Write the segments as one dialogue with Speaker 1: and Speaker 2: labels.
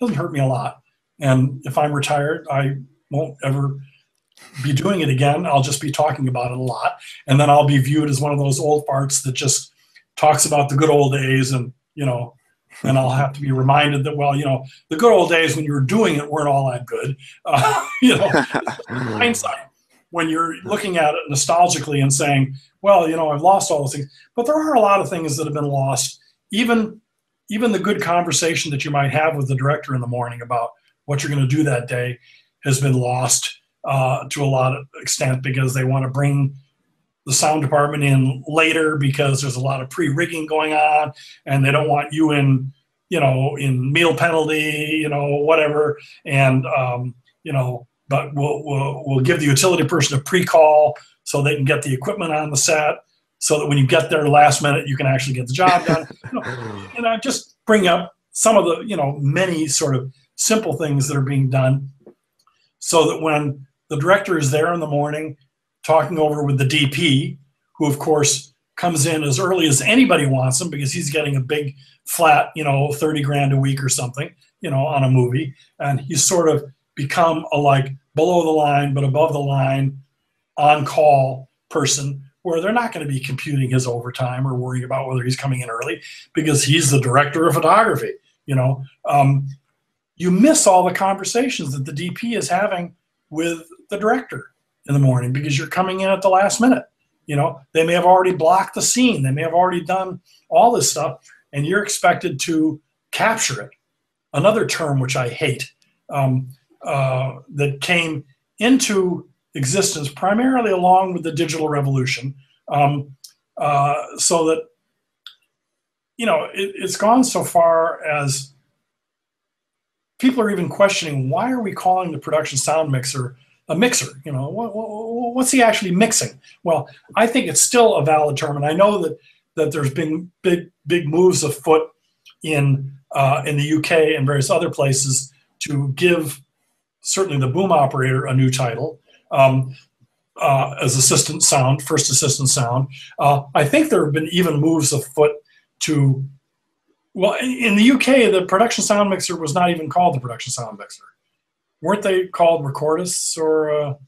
Speaker 1: doesn't hurt me a lot. And if I'm retired, I won't ever be doing it again. I'll just be talking about it a lot. And then I'll be viewed as one of those old farts that just talks about the good old days. And, and I'll have to be reminded that, well, the good old days when you were doing it weren't all that good. Hindsight, when you're looking at it nostalgically and saying, well, I've lost all those things. But there are a lot of things that have been lost. Even the good conversation that you might have with the director in the morning about what you're going to do that day has been lost to a lot of extent because they want to bring the sound department in later because there's a lot of pre-rigging going on and they don't want you in meal penalty, whatever. And, but we'll give the utility person a pre-call so they can get the equipment on the set so that when you get there last minute, you can actually get the job done. And I just bring up some of the, many sort of simple things that are being done so that when the director is there in the morning talking over with the DP, who of course comes in as early as anybody wants him because he's getting a big flat, 30 grand a week or something, on a movie. And he's sort of become a below the line, but above the line on call person where they're not going to be computing his overtime or worrying about whether he's coming in early because he's the director of photography. You miss all the conversations that the DP is having with the director in the morning because you're coming in at the last minute. They may have already blocked the scene. They may have already done all this stuff, and you're expected to capture it. Another term which I hate that came into existence primarily along with the digital revolution, so that it's gone so far as people are even questioning why are we calling the production sound mixer a mixer? What's he actually mixing? Well, I think it's still a valid term, and I know that there's been big moves afoot in the UK and various other places to give certainly the boom operator a new title as assistant sound, first assistant sound. I think there have been even moves afoot to, well, in the UK, the production sound mixer was not even called the production sound mixer. Weren't they called recordists or?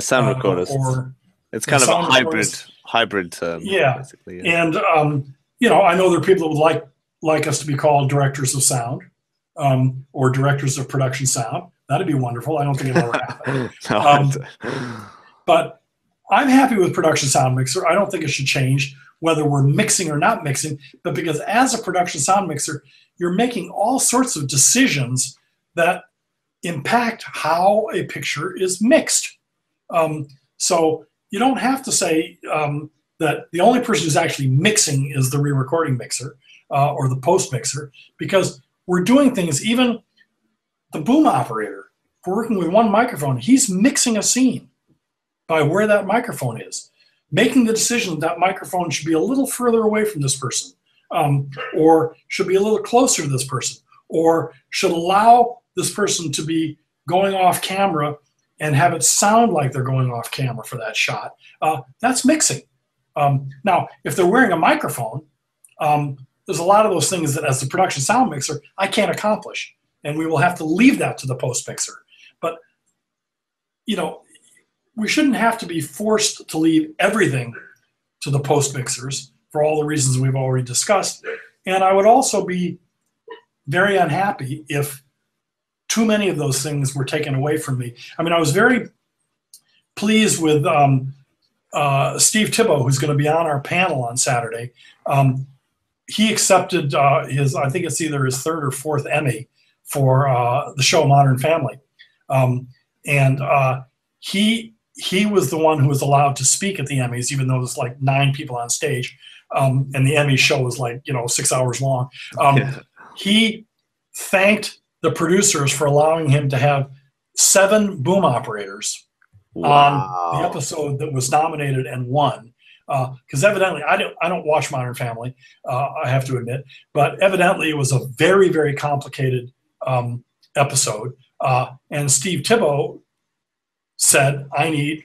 Speaker 2: Sound recordists. Or it's kind of a hybrid term.
Speaker 1: Yeah, basically, yeah. And I know there are people that would like us to be called directors of sound or directors of production sound. That'd be wonderful. I don't think it'll ever happen. But I'm happy with production sound mixer. I don't think it should change whether we're mixing or not mixing, but because as a production sound mixer, you're making all sorts of decisions that impact how a picture is mixed. So you don't have to say that the only person who's actually mixing is the re-recording mixer or the post mixer, because we're doing things, even the boom operator, if we're working with one microphone, he's mixing a scene by where that microphone is, making the decision that microphone should be a little further away from this person, or should be a little closer to this person, or should allow this person to be going off camera and have it sound like they're going off camera for that shot. That's mixing. Now, if they're wearing a microphone, there's a lot of those things that as the production sound mixer, I can't accomplish. And we will have to leave that to the post mixer. But, we shouldn't have to be forced to leave everything to the post mixers for all the reasons we've already discussed. And I would also be very unhappy if too many of those things were taken away from me. I mean, I was very pleased with Steve Thibault, who's going to be on our panel on Saturday. He accepted I think it's either his third or fourth Emmy for the show Modern Family. And he was the one who was allowed to speak at the Emmys, even though there's 9 people on stage. And the Emmy show was 6 hours long. He thanked the producers for allowing him to have 7 boom operators on the episode that was nominated and won. Because evidently, I don't watch Modern Family, I have to admit, but evidently it was a very, very complicated episode. And Steve Thibault said, I need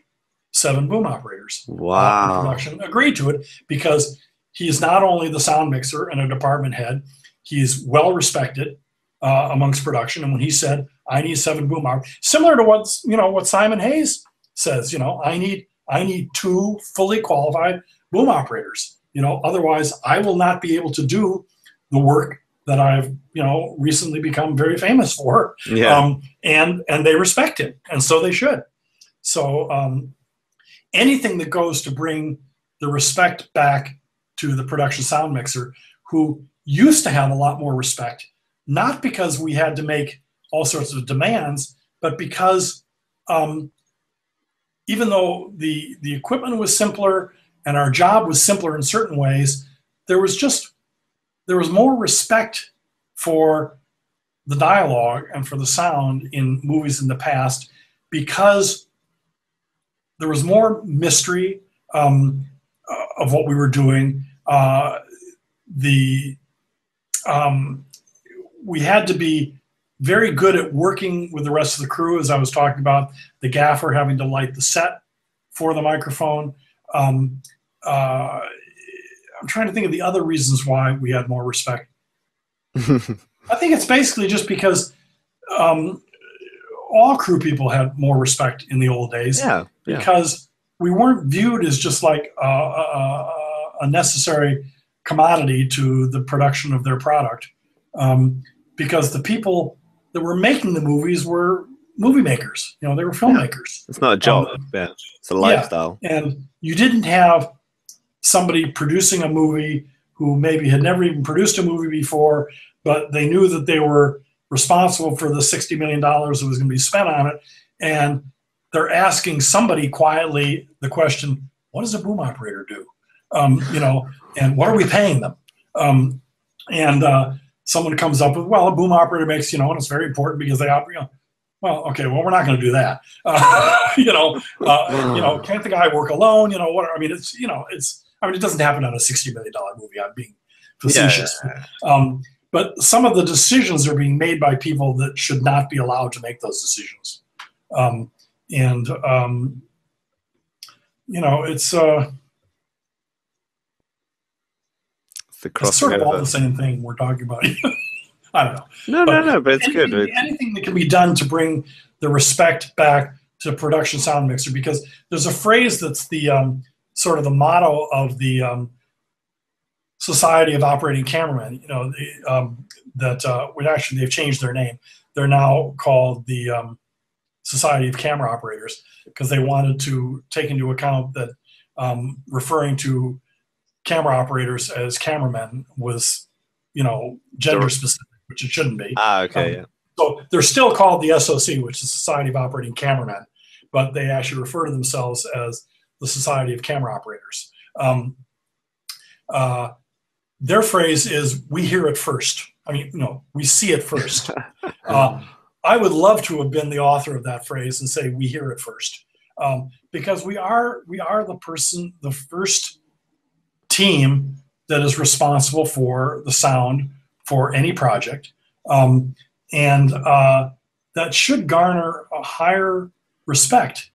Speaker 1: 7 boom operators.
Speaker 2: Wow.
Speaker 1: Production agreed to it because he's not only the sound mixer and a department head, he's well respected. amongst production. And when he said, I need 7 boom operators, similar to what Simon Hayes says, I need 2 fully qualified boom operators. Otherwise I will not be able to do the work that I've, recently become very famous for.
Speaker 2: Yeah.
Speaker 1: And they respect him, and so they should. So anything that goes to bring the respect back to the production sound mixer, who used to have a lot more respect, not because we had to make all sorts of demands, but because even though the equipment was simpler and our job was simpler in certain ways, there was more respect for the dialogue and for the sound in movies in the past, because there was more mystery of what we were doing. We had to be very good at working with the rest of the crew, as I was talking about, the gaffer having to light the set for the microphone. I'm trying to think of the other reasons why we had more respect. I think it's basically just because all crew people had more respect in the old days.
Speaker 2: Yeah.
Speaker 1: Because we weren't viewed as just like a necessary commodity to the production of their product. Because the people that were making the movies were movie makers. They were filmmakers.
Speaker 2: It's not a job. It's a lifestyle.
Speaker 1: Yeah. And you didn't have somebody producing a movie who maybe had never even produced a movie before, but they knew that they were responsible for the $60 million that was going to be spent on it. And they're asking somebody quietly the question, what does a boom operator do? And what are we paying them? And someone comes up with, well, a boom operator makes, and it's very important because they operate. Well, okay, well, we're not going to do that. Can't the guy work alone? It doesn't happen on a $60 million movie. I'm being facetious. Yeah. But some of the decisions are being made by people that should not be allowed to make those decisions. It's sort of all the same thing we're talking about. I don't know.
Speaker 2: No, but it's good.
Speaker 1: Anything that can be done to bring the respect back to production sound mixer, because there's a phrase that's the sort of the motto of the Society of Operating Cameramen. Actually they've changed their name. They're now called the Society of Camera Operators, because they wanted to take into account that referring to camera operators as cameramen was, gender specific, which it shouldn't be.
Speaker 2: Okay.
Speaker 1: So they're still called the SOC, which is Society of Operating Cameramen, but they actually refer to themselves as the Society of Camera Operators. Their phrase is, we hear it first. We see it first. I would love to have been the author of that phrase and say, we hear it first. Because we are the first team that is responsible for the sound for any project. And that should garner a higher respect